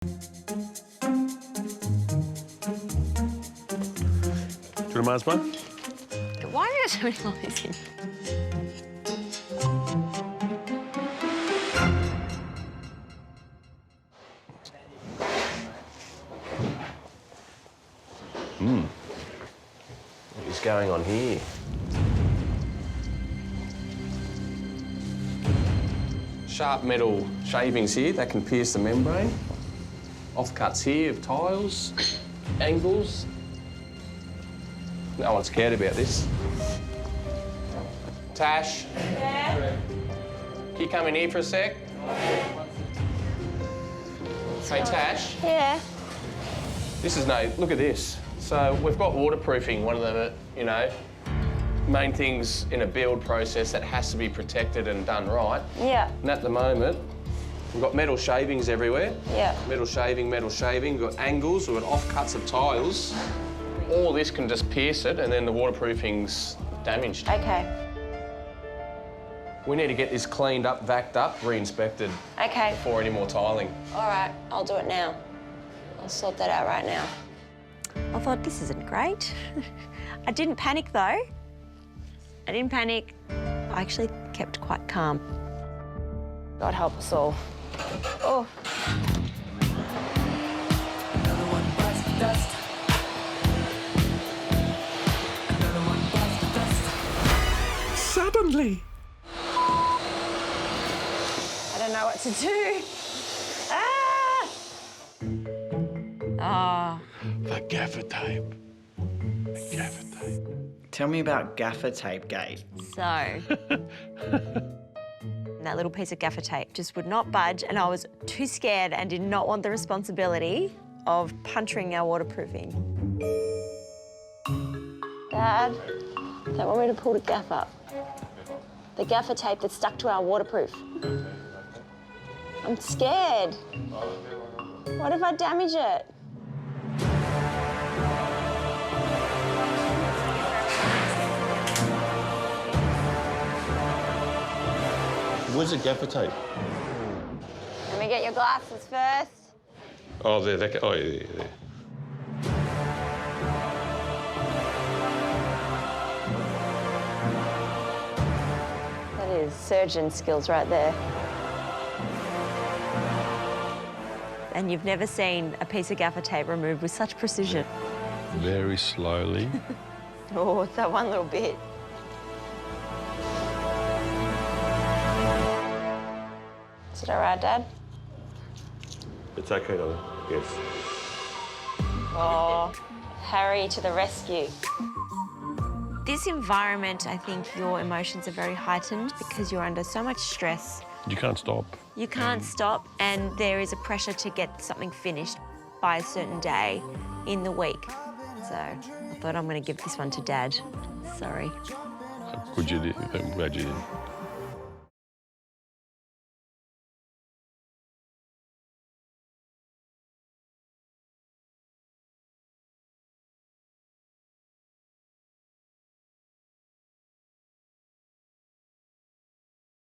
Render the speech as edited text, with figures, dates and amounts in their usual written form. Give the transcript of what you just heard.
Do you want a Mars bar? Why are there so many lollies in? What is going on here? Sharp metal shavings here that can pierce the membrane. Offcuts here of tiles, angles. No one's cared about this. Tash. Yeah. Can you come in here for a sec? Hey, Tash. Yeah. This is look at this. So we've got waterproofing, one of the, main things in a build process that has to be protected and done right. Yeah. And at the moment, we've got metal shavings everywhere. Yeah. Metal shaving, we've got angles, we've got offcuts of tiles. All this can just pierce it and then the waterproofing's damaged. Okay. We need to get this cleaned up, vacked up, re-inspected Okay. before any more tiling. All right, I'll do it now. I'll sort that out right now. I thought, this isn't great. I didn't panic, though. I didn't panic. I actually kept quite calm. God help us all. Oh. Suddenly. I don't know what to do. Ah! Oh. The gaffer tape. The gaffer tape. Tell me about gaffer tape gate. So, that little piece of gaffer tape just would not budge, and I was too scared and did not want the responsibility of puncturing our waterproofing. Dad, don't want me to pull the gaff up. The gaffer tape that's stuck to our waterproof. I'm scared. What if I damage it? Where's the gaffer tape? Let me get your glasses first. Oh, there. Oh, yeah, there. That is surgeon skills right there. And you've never seen a piece of gaffer tape removed with such precision. Very slowly. Oh, it's that one little bit. Is it all right, Dad? It's okay, darling. Yes. Oh, Harry to the rescue. This environment, I think your emotions are very heightened because you're under so much stress. You can't stop. You can't stop, and there is a pressure to get something finished by a certain day in the week. So I thought I'm going to give this one to Dad. Sorry. Could you do? I'm glad you did.